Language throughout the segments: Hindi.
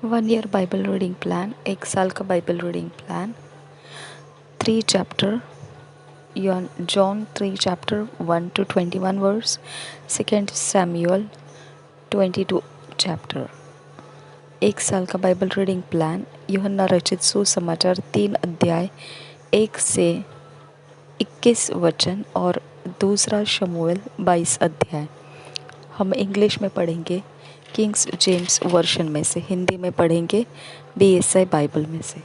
1 ईयर बाइबल रीडिंग प्लान, 1 साल का Bible reading plan, 3 chapter, John 3 chapter 1 to 21 verse, 2 Samuel 22 chapter. 1 साल का बाइबल रीडिंग प्लान, यूहन्ना रचित सुसमाचार 3 अध्याय 1 से 21 वचन और दूसरा शमूएल 22 अध्याय। हम इंग्लिश में पढ़ेंगे किंग्स जेम्स वर्शन में से, हिंदी में पढ़ेंगे BSI बाइबल में से।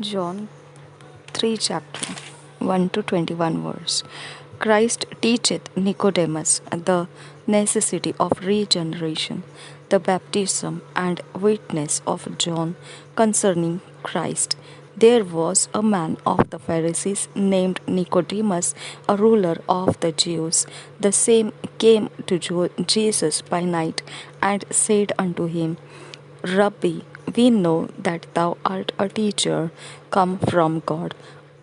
John 3 chapter 1 to 21 verse. Christ teacheth Nicodemus the necessity of regeneration, the baptism and witness of John concerning Christ. There was a man of the Pharisees named Nicodemus, a ruler of the Jews. The same came to Jesus by night and said unto him, Rabbi, we know that thou art a teacher come from God,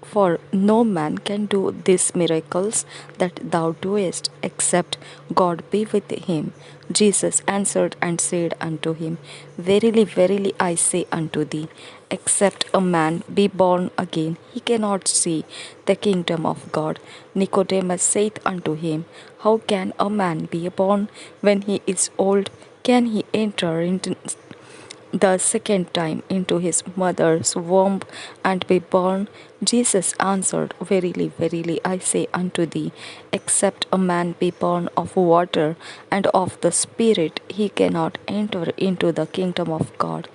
for no man can do these miracles that thou doest, except God be with him. Jesus answered and said unto him, Verily, verily, I say unto thee, except a man be born again, he cannot see the kingdom of God. Nicodemus saith unto him, How can a man be born when he is old? Can he enter into the second time into his mother's womb and be born? Jesus answered, Verily, verily, I say unto thee, except a man be born of water and of the Spirit, he cannot enter into the kingdom of God.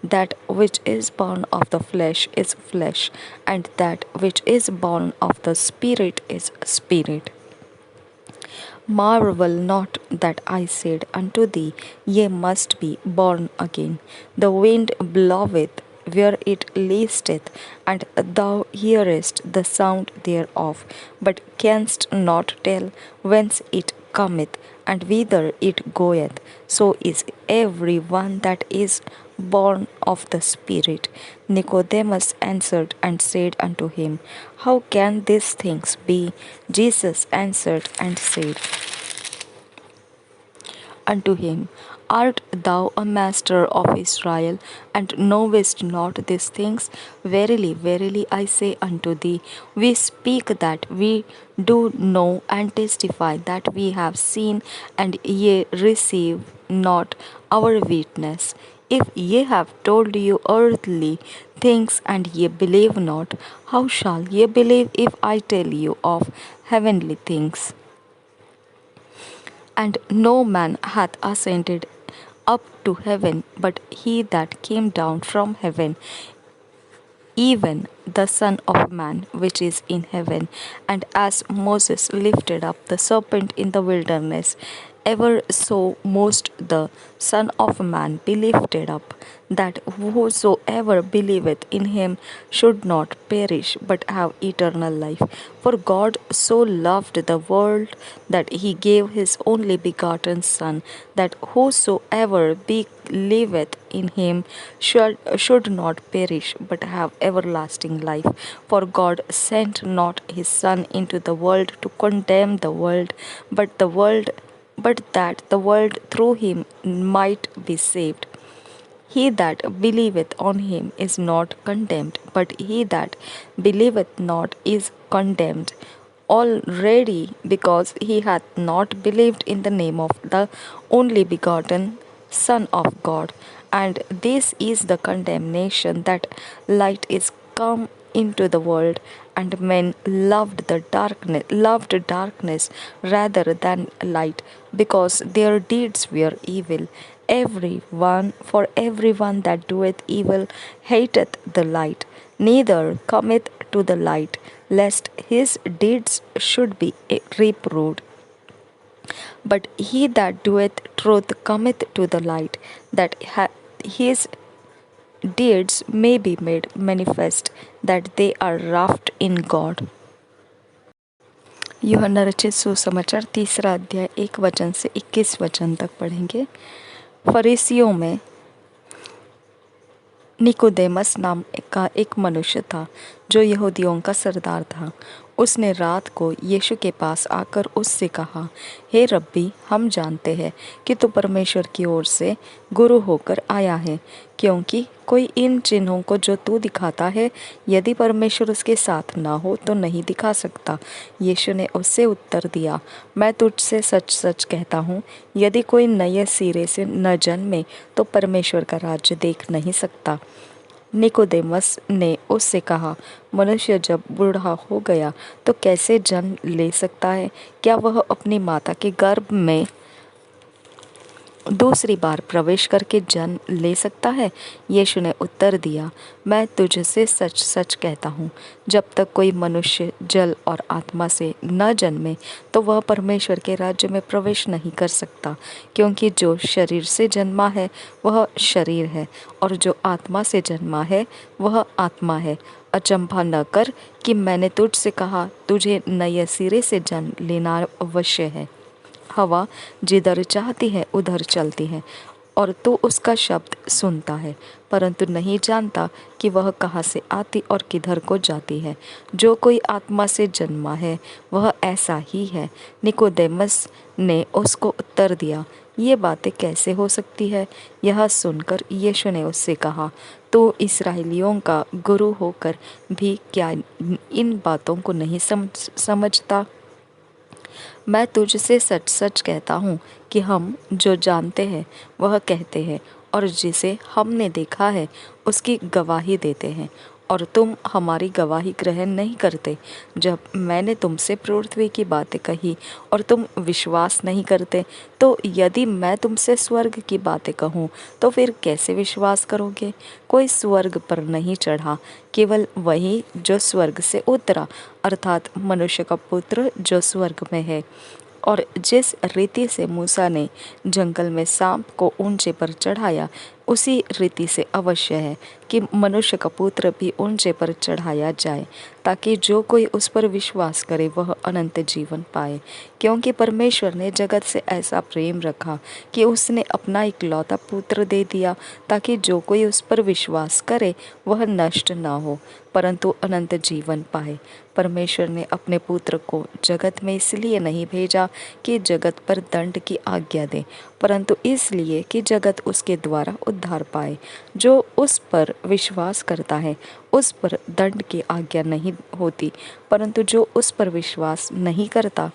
That which is born of the flesh is flesh, and that which is born of the Spirit is spirit. Marvel not that I said unto thee, Ye must be born again. The wind bloweth where it listeth, and thou hearest the sound thereof, but canst not tell whence it cometh and whither it goeth. So is every one that is born of the Spirit. Nicodemus answered and said unto him, How can these things be? Jesus answered and said unto him, Art thou a master of Israel, and knowest not these things? Verily, verily, I say unto thee, we speak that we do know, and testify that we have seen, and ye receive not our witness. If ye have told you earthly things, and ye believe not, how shall ye believe if I tell you of heavenly things? And no man hath ascended up to heaven, but he that came down from heaven, even the Son of Man which is in heaven. And as Moses lifted up the serpent in the wilderness, ever so must the Son of Man be lifted up, that whosoever believeth in him should not perish, but have eternal life. For God so loved the world that he gave his only begotten Son, that whosoever believeth in him should not perish, but have everlasting life. For God sent not his Son into the world to condemn the world, but that the world through him might be saved. He that believeth on him is not condemned, but he that believeth not is condemned already, because he hath not believed in the name of the only begotten Son of God. And this is the condemnation, that light is come into the world, and men loved darkness rather than light, because their deeds were evil. Everyone that doeth evil hateth the light, neither cometh to the light, lest his deeds should be reproved. But he that doeth truth cometh to the light, that his deeds may be made manifest, that they are wrought in God. यूहन्ना रचित सुसमाचार 3 अध्याय 1 वचन से 21 वचन तक पढ़ेंगे। फरीसियों में निकोदेमस नाम का एक मनुष्य था, जो यहूदियों का सरदार था। उसने रात को यीशु के पास आकर उससे कहा, हे रब्बी, हम जानते हैं कि तू परमेश्वर की ओर से गुरु होकर आया है, क्योंकि कोई इन चिन्हों को जो तू दिखाता है, यदि परमेश्वर उसके साथ ना हो तो नहीं दिखा सकता। यीशु ने उससे उत्तर दिया, मैं तुझसे सच सच कहता हूँ, यदि कोई नए सिरे से न जन्मे तो परमेश्वर का राज्य देख नहीं सकता। निकोदेमस ने उससे कहा, मनुष्य जब बूढ़ा हो गया तो कैसे जन्म ले सकता है? क्या वह अपनी माता के गर्भ में दूसरी बार प्रवेश करके जन्म ले सकता है? यीशु ने उत्तर दिया, मैं तुझसे सच सच कहता हूँ, जब तक कोई मनुष्य जल और आत्मा से न जन्मे तो वह परमेश्वर के राज्य में प्रवेश नहीं कर सकता। क्योंकि जो शरीर से जन्मा है वह शरीर है, और जो आत्मा से जन्मा है वह आत्मा है। अचंभा न कर कि मैंने तुझसे कहा, तुझे नए सिरे से जन्म लेना अवश्य है। हवा जिधर चाहती है उधर चलती है, और तू उसका शब्द सुनता है, परंतु नहीं जानता कि वह कहाँ से आती और किधर को जाती है। जो कोई आत्मा से जन्मा है वह ऐसा ही है। निकोदेमस ने उसको उत्तर दिया, ये बातें कैसे हो सकती है? यह सुनकर यीशु ने उससे कहा, तू इस्राएलियों का गुरु होकर भी क्या इन बातों को नहीं समझता? मैं तुझसे सच सच कहता हूँ कि हम जो जानते हैं वह कहते हैं, और जिसे हमने देखा है उसकी गवाही देते हैं, और तुम हमारी गवाही ग्रहण नहीं करते। जब मैंने तुमसे पृथ्वी की बातें कही और तुम विश्वास नहीं करते, तो यदि मैं तुमसे स्वर्ग की बातें कहूँ तो फिर कैसे विश्वास करोगे? कोई स्वर्ग पर नहीं चढ़ा, केवल वही जो स्वर्ग से उतरा, अर्थात मनुष्य का पुत्र जो स्वर्ग में है। और जिस रीति से मूसा ने जंगल में सांप को ऊंचे पर चढ़ाया, उसी रीति से अवश्य है कि मनुष्य का पुत्र भी ऊंचे पर चढ़ाया जाए, ताकि जो कोई उस पर विश्वास करे वह अनंत जीवन पाए। क्योंकि परमेश्वर ने जगत से ऐसा प्रेम रखा कि उसने अपना इकलौता पुत्र दे दिया, ताकि जो कोई उस पर विश्वास करे वह नष्ट न हो, परंतु अनंत जीवन पाए। परमेश्वर ने अपने पुत्र को जगत में इसलिए नहीं भेजा कि जगत पर दंड की आज्ञा दे, परंतु इसलिए कि जगत उसके द्वारा उद्धार पाए। जो उस पर विश्वास करता है उस पर दंड की आज्ञा नहीं होती, परंतु जो उस पर विश्वास नहीं करता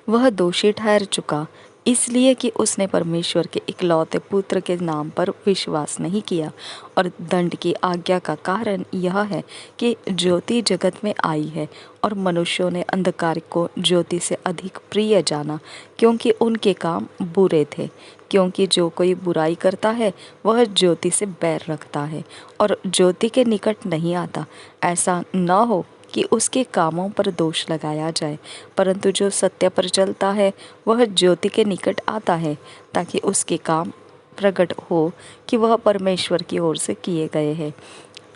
वह दोषी ठहर चुका, इसलिए कि उसने परमेश्वर के इकलौते पुत्र के नाम पर विश्वास नहीं किया। और दंड की आज्ञा का कारण यह है कि ज्योति जगत में आई है, और मनुष्यों ने अंधकार को ज्योति से अधिक प्रिय जाना, क्योंकि उनके काम बुरे थे। क्योंकि जो कोई बुराई करता है वह ज्योति से बैर रखता है और ज्योति के निकट नहीं आता, ऐसा न हो कि उसके कामों पर दोष लगाया जाए। परंतु जो सत्य पर चलता है वह ज्योति के निकट आता है, ताकि उसके काम प्रकट हो कि वह परमेश्वर की ओर से किए गए हैं।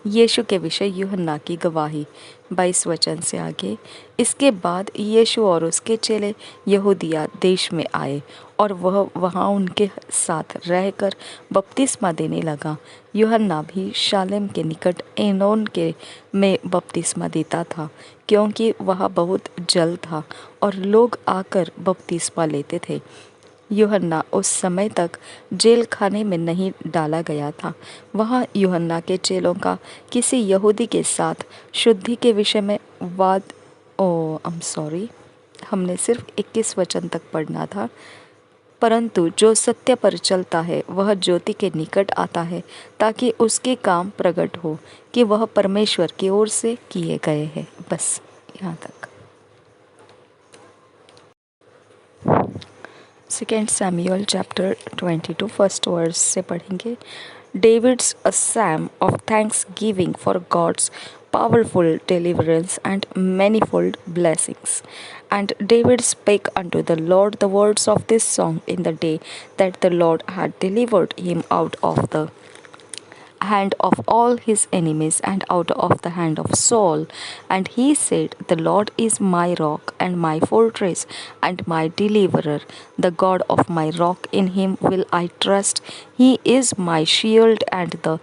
यीशु के विषय यूहन्ना की गवाही 22 वचन से आगे। इसके बाद यीशु और उसके चेले यहूदिया देश में आए, और वह वहाँ उनके साथ रहकर बपतिस्मा देने लगा। यूहन्ना भी शालेम के निकट एनोन के में बपतिस्मा देता था, क्योंकि वहाँ बहुत जल था और लोग आकर बपतिस्मा लेते थे। यूहन्ना उस समय तक जेल खाने में नहीं डाला गया था। वहाँ यूहन्ना के चेलों का किसी यहूदी के साथ शुद्धि के विषय में वाद सॉरी, हमने सिर्फ 21 वचन तक पढ़ना था। परंतु जो सत्य पर चलता है वह ज्योति के निकट आता है, ताकि उसके काम प्रकट हो कि वह परमेश्वर की ओर से किए गए हैं। बस यहाँ तक। 2 Samuel chapter 22 फर्स्ट वर्स से पढ़ेंगे। David's a psalm of thanksgiving for God's powerful deliverance and manifold blessings. And David spake unto the Lord the words of this song in the day that the Lord had delivered him out of the hand of all his enemies and out of the hand of Saul. And he said, the Lord is my rock and my fortress and my deliverer, the God of my rock, in him will I trust. He is my shield and the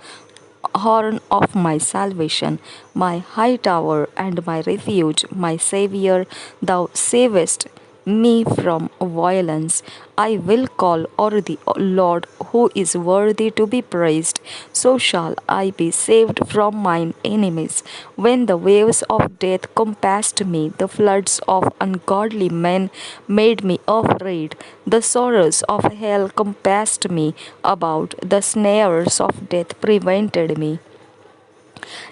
horn of my salvation, my high tower and my refuge, my Saviour, thou savest me from violence. I will call on the Lord who is worthy to be praised. So shall I be saved from mine enemies. When the waves of death compassed me, the floods of ungodly men made me afraid. The sorrows of hell compassed me about, the snares of death prevented me.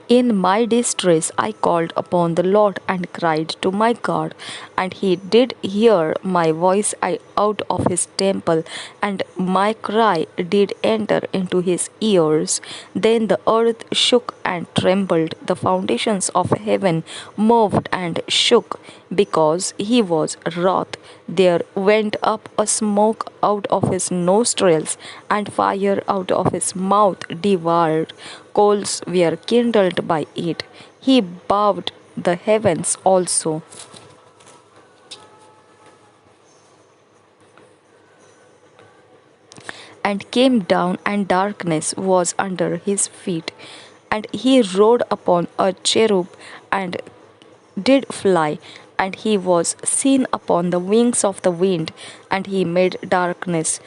In my distress, I called upon the Lord and cried to my God, and He did hear my voice out of His temple, and my cry did enter into His ears. Then the earth shook and trembled, the foundations of heaven moved and shook, because He was wroth. There went up a smoke out of His nostrils, and fire out of His mouth devoured. Coals were kindled by it. He bowed the heavens also, and came down, and darkness was under his feet. And he rode upon a cherub and did fly, and he was seen upon the wings of the wind, and he made darkness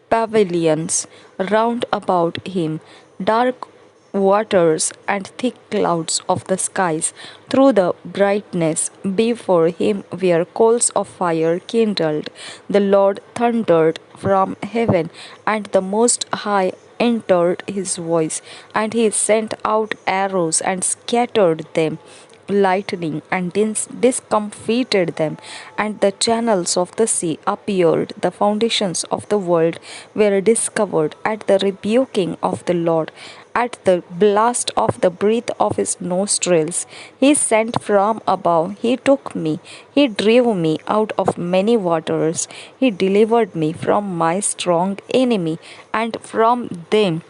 pavilions round about him, dark waters and thick clouds of the skies. Through the brightness before him were coals of fire kindled. The Lord thundered from heaven, and the Most High entered his voice, and he sent out arrows and scattered them, lightning and discomfited them, and the channels of the sea appeared. The foundations of the world were discovered at the rebuking of the Lord, at the blast of the breath of his nostrils. He sent from above, he took me, he drove me out of many waters, he delivered me from my strong enemy and from them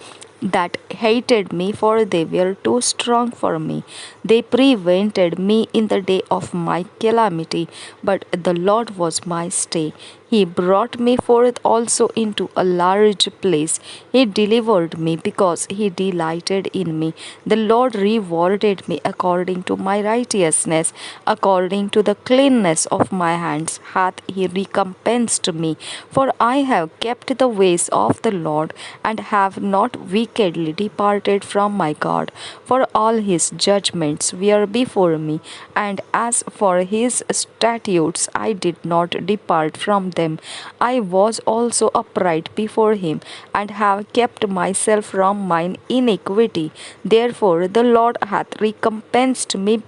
that hated me, for they were too strong for me. They prevented me in the day of my calamity, but the Lord was my stay. He brought me forth also into a large place. He delivered me because he delighted in me. The Lord rewarded me according to my righteousness, according to the cleanness of my hands hath he recompensed me. For I have kept the ways of the Lord, and have not wickedly departed from my God. For all his judgments were before me, and as for his statutes, I did not depart from them. I was also upright before him, and have kept myself from mine iniquity. Therefore the Lord hath recompensed me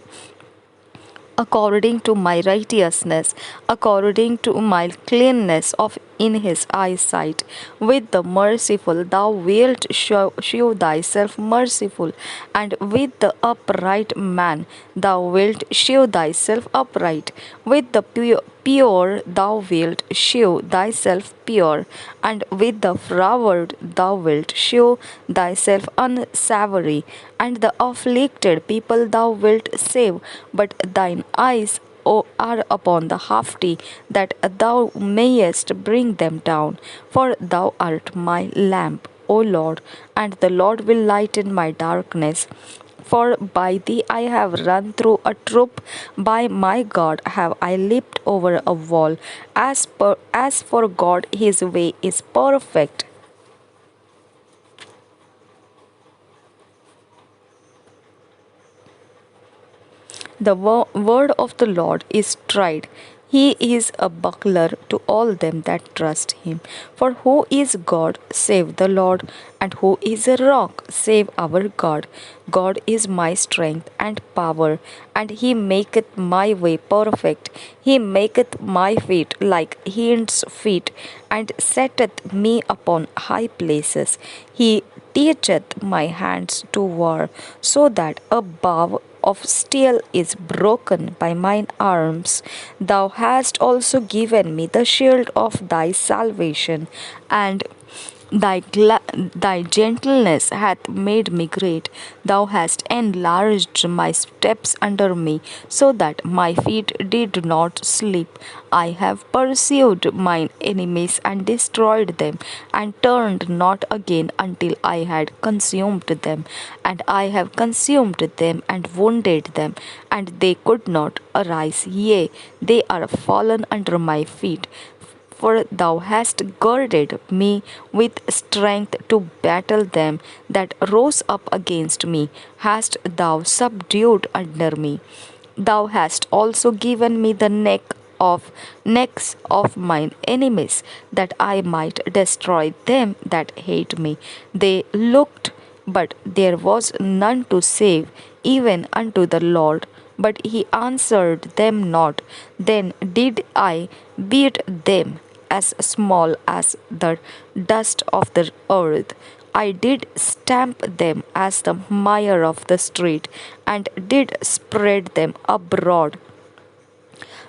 according to my righteousness, according to my cleanness of in his eyesight. With the merciful thou wilt shew thyself merciful, and with the upright man thou wilt shew thyself upright. With the pure thou wilt shew thyself pure, and with the froward thou wilt shew thyself unsavory, and the afflicted people thou wilt save, but thine eyes are upon the haughty, that thou mayest bring them down. For thou art my lamp, O Lord, and the Lord will lighten my darkness. For by thee I have run through a troop, by my God have I leaped over a wall. As for God, his way is perfect. The word of the Lord is tried. He is a buckler to all them that trust him. For who is God save the Lord? And who is a rock save our God? God is my strength and power, and he maketh my way perfect. He maketh my feet like hinds' feet, and setteth me upon high places. He teacheth my hands to war, so that a bow of steel is broken by mine arms. Thou hast also given me the shield of thy salvation, and Thy gentleness hath made me great. Thou hast enlarged my steps under me, so that my feet did not slip. I have pursued mine enemies and destroyed them, and turned not again until I had consumed them. And I have consumed them and wounded them, and they could not arise. Yea, they are fallen under my feet. For thou hast girded me with strength to battle them that rose up against me, hast thou subdued under me. Thou hast also given me the necks of mine enemies, that I might destroy them that hate me. They looked, but there was none to save, even unto the Lord. But he answered them not. Then did I beat them as small as the dust of the earth. I did stamp them as the mire of the street, and did spread them abroad.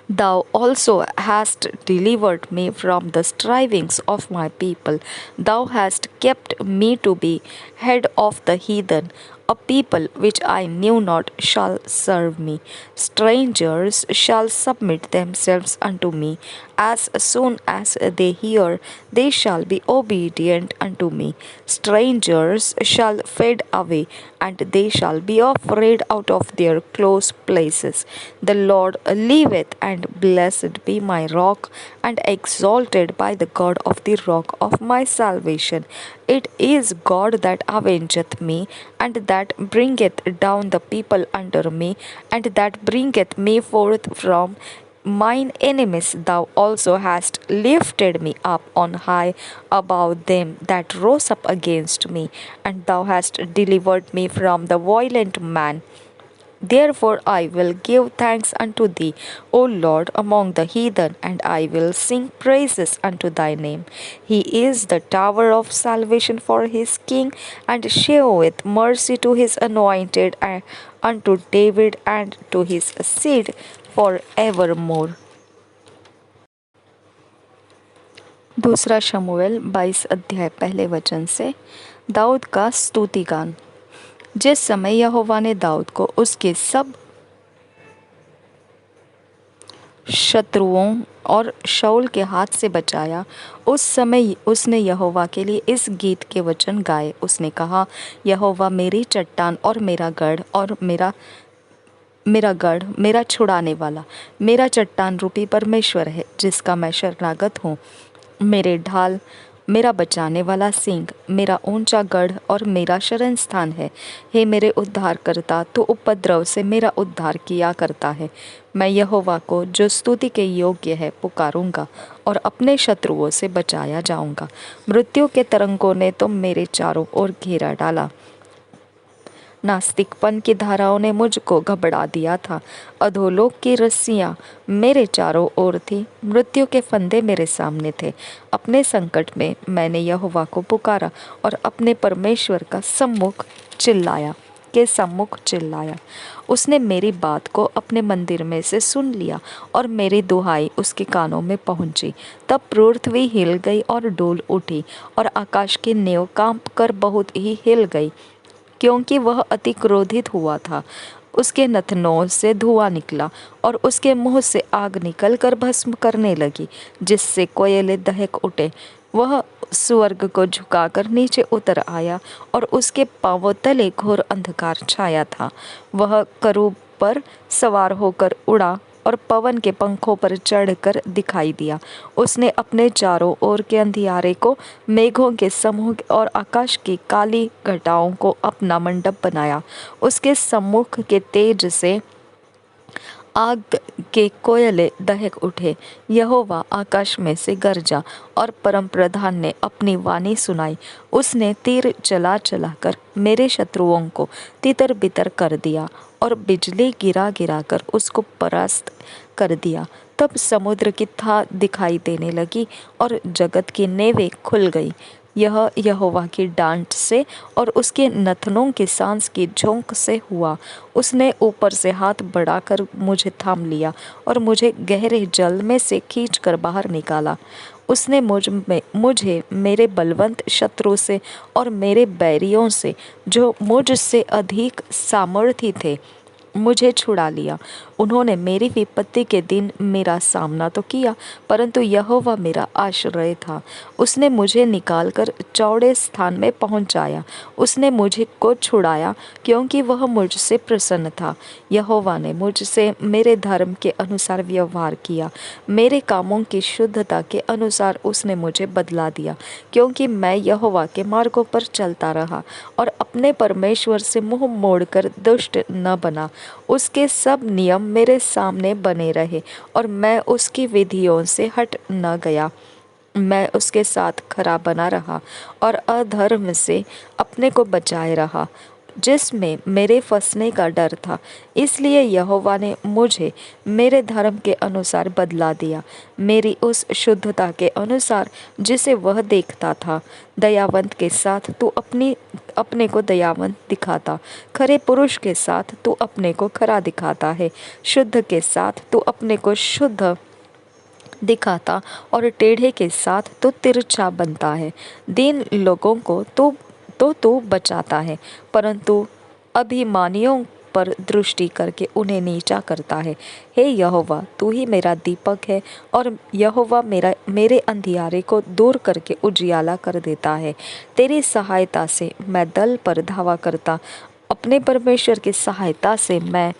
Thou also hast delivered me from the strivings of my people. Thou hast kept me to be head of the heathen. A people which I knew not shall serve me. Strangers shall submit themselves unto me. As soon as they hear, they shall be obedient unto me. Strangers shall fade away, and they shall be afraid out of their close places. The Lord liveth, and blessed be my rock, and exalted by the God of the rock of my salvation. It is God that avengeth me, and that bringeth down the people under me, and that bringeth me forth from mine enemies. Thou also hast lifted me up on high above them that rose up against me, and thou hast delivered me from the violent man. Therefore I will give thanks unto thee, O Lord, among the heathen, and I will sing praises unto thy name. He is the tower of salvation for his king, and sheweth mercy to his anointed, and unto David and to his seed for evermore. दूसरा शमूएल 22 अध्याय पहले वचन से। दाऊद का स्तुति गान। जिस समय यहोवा ने दाऊद को उसके सब शत्रुओं और शाऊल के हाथ से बचाया, उस समय उसने यहोवा के लिए इस गीत के वचन गाए। उसने कहा, यहोवा मेरी चट्टान और मेरा गढ़ और मेरा छुड़ाने वाला, मेरा चट्टान रूपी परमेश्वर है, जिसका मैं शरणागत हूँ। मेरे ढाल, मेरा बचाने वाला सींग, मेरा ऊंचा गढ़ और मेरा शरण स्थान है। हे मेरे उद्धारकर्ता, तू उपद्रव से मेरा उद्धार किया करता है। मैं यहोवा को, जो स्तुति के योग्य है, पुकारूंगा और अपने शत्रुओं से बचाया जाऊंगा। मृत्यु के तरंगों ने तो मेरे चारों ओर घेरा डाला। नास्तिकपन की धाराओं ने मुझको घबरा दिया था। अधोलोक की रस्सियाँ मेरे चारों ओर थी। मृत्यु के फंदे मेरे सामने थे। अपने संकट में मैंने यहोवा को पुकारा और अपने परमेश्वर का सम्मुख चिल्लाया। उसने मेरी बात को अपने मंदिर में से सुन लिया और मेरी दुहाई उसके कानों में पहुंची। तब पृथ्वी हिल गई और डोल उठी, और आकाश की नेव कांप कर बहुत ही हिल गई, क्योंकि वह अति क्रोधित हुआ था। उसके नथनों से धुआं निकला और उसके मुंह से आग निकल कर भस्म करने लगी, जिससे कोयले दहक उठे। वह स्वर्ग को झुकाकर नीचे उतर आया, और उसके पांवों तले घोर अंधकार छाया था। वह करूब पर सवार होकर उड़ा और पवन के पंखों पर चढ़कर दिखाई दिया। उसने अपने चारों ओर के अंधियारे को, मेघों के समूह और आकाश की काली घटाओं को अपना मंडप बनाया। उसके सम्मुख के तेज से आग के कोयले दहक उठे। यहोवा आकाश में से गरजा, और परम प्रधान ने अपनी वाणी सुनाई। उसने तीर चला कर मेरे शत्रुओं को तितर बितर कर दिया, और बिजली गिरा कर उसको परास्त कर दिया। तब समुद्र की था दिखाई देने लगी, और जगत की नेवें खुल गई। यह यहोवा की डांट से और उसके नथनों की सांस की झोंक से हुआ। उसने ऊपर से हाथ बढ़ाकर मुझे थाम लिया और मुझे गहरे जल में से खींचकर बाहर निकाला। उसने मुझे मेरे बलवंत शत्रु से और मेरे बैरियों से, जो मुझसे अधिक सामर्थी थे, मुझे छुड़ा लिया। उन्होंने मेरी विपत्ति के दिन मेरा सामना तो किया, परंतु यहोवा मेरा आश्रय था। उसने मुझे निकालकर चौड़े स्थान में पहुंचाया। उसने मुझे को छुड़ाया, क्योंकि वह मुझसे प्रसन्न था। यहोवा ने मुझसे मेरे धर्म के अनुसार व्यवहार किया। मेरे कामों की शुद्धता के अनुसार उसने मुझे बदला दिया, क्योंकि मैं यहोवा के मार्गों पर चलता रहा और अपने परमेश्वर से मुंह मोड़कर दुष्ट न बना। उसके सब नियम मेरे सामने बने रहे और मैं उसकी विधियों से हट न गया। मैं उसके साथ खरा बना रहा और अधर्म से अपने को बचाए रहा, जिसमें मेरे फंसने का डर था। इसलिए यहोवा ने मुझे मेरे धर्म के अनुसार बदला दिया, मेरी उस शुद्धता के अनुसार जिसे वह देखता था। दयावंत के साथ तू अपने को दयावंत दिखाता, खरे पुरुष के साथ तू अपने को खरा दिखाता है, शुद्ध के साथ तू अपने को शुद्ध दिखाता और टेढ़े के साथ तो तिरछा बनता है। दीन लोगों को तो बचाता है, परंतु अभिमानियों पर दृष्टि करके उन्हें नीचा करता है। हे यहोवा, तू ही मेरा दीपक है, और यहोवा मेरे अंधियारे को दूर करके उजियाला कर देता है। तेरी सहायता से मैं दल पर धावा करता, अपने परमेश्वर की सहायता से मैं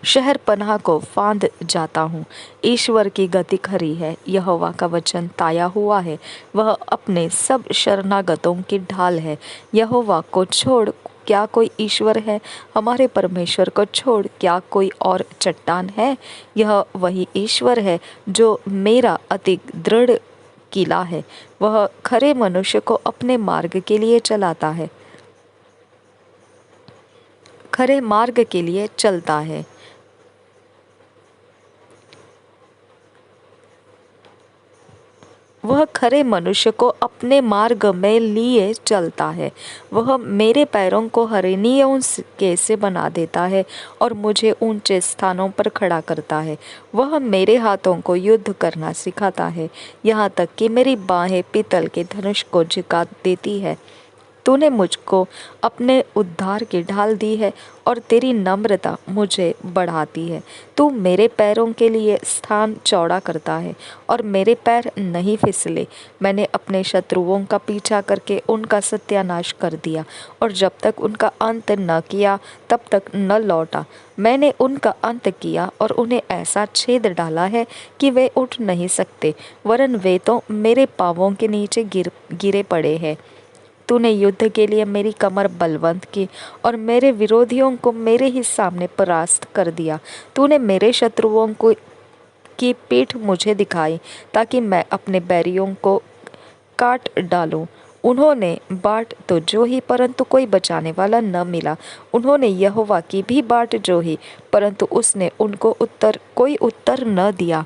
शहर पनाह को फांद जाता हूँ। ईश्वर की गति खरी है, यहोवा का वचन ताया हुआ है। वह अपने सब शरणागतों की ढाल है। यहोवा को छोड़ क्या कोई ईश्वर है? हमारे परमेश्वर को छोड़ क्या कोई और चट्टान है? यह वही ईश्वर है जो मेरा अति दृढ़ किला है। वह खरे मनुष्य को अपने मार्ग के लिए चलाता है, खरे मार्ग के लिए चलता है। वह खरे मनुष्य को अपने मार्ग में लिए चलता है। वह मेरे पैरों को हरिणियों के से बना देता है और मुझे ऊंचे स्थानों पर खड़ा करता है। वह मेरे हाथों को युद्ध करना सिखाता है, यहाँ तक कि मेरी बाहें पीतल के धनुष को झुका देती है। तूने मुझको अपने उद्धार की ढाल दी है और तेरी नम्रता मुझे बढ़ाती है। तू मेरे पैरों के लिए स्थान चौड़ा करता है और मेरे पैर नहीं फिसले। मैंने अपने शत्रुओं का पीछा करके उनका सत्यानाश कर दिया, और जब तक उनका अंत न किया तब तक न लौटा। मैंने उनका अंत किया और उन्हें ऐसा छेद डाला है कि वे उठ नहीं सकते, वरन वे तो मेरे पांवों के नीचे गिरे पड़े हैं। तूने युद्ध के लिए मेरी कमर बलवंत की और मेरे विरोधियों को मेरे ही सामने परास्त कर दिया। तूने मेरे शत्रुओं को की पीठ मुझे दिखाई, ताकि मैं अपने बैरियों को काट डालूं। उन्होंने बाट तो जोही, परंतु कोई बचाने वाला न मिला। उन्होंने यहोवा की भी बाट जोही, परंतु उसने उनको कोई उत्तर न दिया।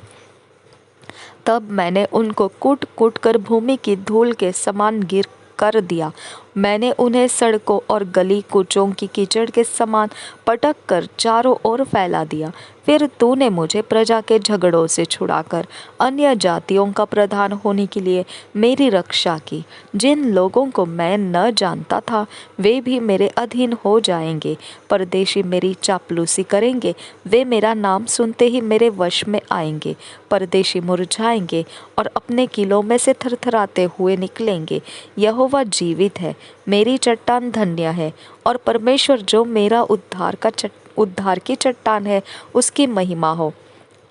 तब मैंने उनको कूट कूट कर भूमि की धूल के समान गिर कर दिया। मैंने उन्हें सड़कों और गली कूचों की कीचड़ के समान पटक कर चारों ओर फैला दिया। फिर तूने मुझे प्रजा के झगड़ों से छुड़ाकर अन्य जातियों का प्रधान होने के लिए मेरी रक्षा की। जिन लोगों को मैं न जानता था वे भी मेरे अधीन हो जाएंगे। परदेशी मेरी चापलूसी करेंगे, वे मेरा नाम सुनते ही मेरे वश में आएंगे। परदेशी मुरझाएंगे और अपने किलों में से थरथराते हुए निकलेंगे। यहोवा जीवित है, मेरी चट्टान धन्य है, और परमेश्वर जो मेरा उद्धार की चट्टान है, उसकी महिमा हो।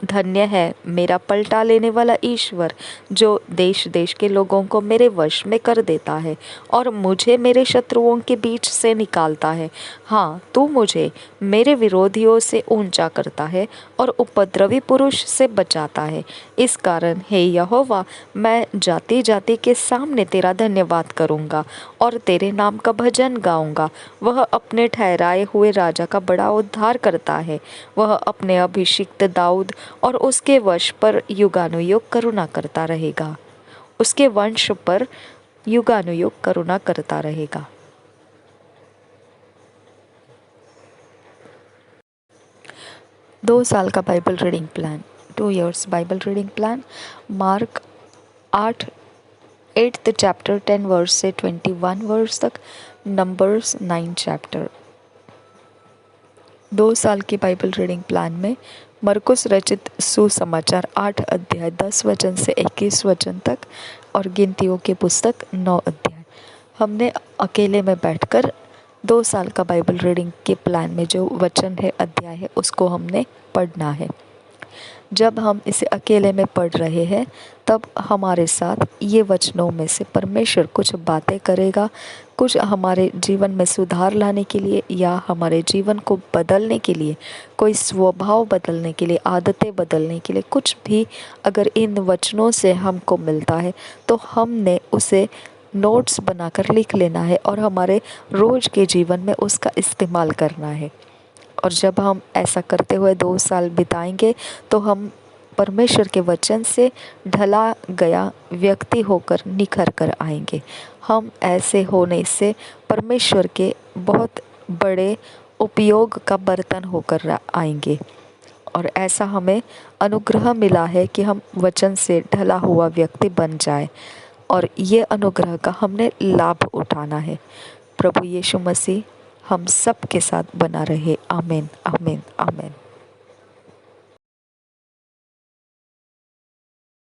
धन्य है मेरा पलटा लेने वाला ईश्वर, जो देश देश के लोगों को मेरे वश में कर देता है और मुझे मेरे शत्रुओं के बीच से निकालता है। हाँ, तू मुझे मेरे विरोधियों से ऊंचा करता है और उपद्रवी पुरुष से बचाता है। इस कारण हे यहोवा, मैं जाति जाति के सामने तेरा धन्यवाद करूँगा और तेरे नाम का भजन गाऊंगा। वह अपने ठहराए हुए राजा का बड़ा उद्धार करता है। वह अपने अभिषिक्त दाऊद और उसके वंश पर युगानुयुग करुणा करता रहेगा। उसके वंश पर युगानुयुग करुणा करता रहेगा। 2 साल का Bible reading plan, 2 years Bible reading plan. Mark 8 8th chapter 10 verse से 21 वर्स तक, नंबर्स 9 चैप्टर। 2 साल की बाइबल रीडिंग प्लान में मरकुस रचित सुसमाचार 8 अध्याय 10 वचन से 21 वचन तक और गिनतियों की पुस्तक 9 अध्याय। हमने अकेले में बैठकर 2 साल का बाइबल रीडिंग के प्लान में जो वचन है, अध्याय है, उसको हमने पढ़ना है। जब हम इसे अकेले में पढ़ रहे हैं तब हमारे साथ ये वचनों में से परमेश्वर कुछ बातें करेगा, कुछ हमारे जीवन में सुधार लाने के लिए या हमारे जीवन को बदलने के लिए, कोई स्वभाव बदलने के लिए, आदतें बदलने के लिए, कुछ भी अगर इन वचनों से हमको मिलता है तो हमने उसे नोट्स बनाकर लिख लेना है और हमारे रोज़ के जीवन में उसका इस्तेमाल करना है। और जब हम ऐसा करते हुए 2 साल बिताएंगे तो हम परमेश्वर के वचन से ढला गया व्यक्ति होकर निखर कर आएंगे। हम ऐसे होने से परमेश्वर के बहुत बड़े उपयोग का बर्तन होकर आएंगे और ऐसा हमें अनुग्रह मिला है कि हम वचन से ढला हुआ व्यक्ति बन जाए और ये अनुग्रह का हमने लाभ उठाना है। प्रभु यीशु मसीह हम सब के साथ बना रहे। आमीन, आमीन, आमीन।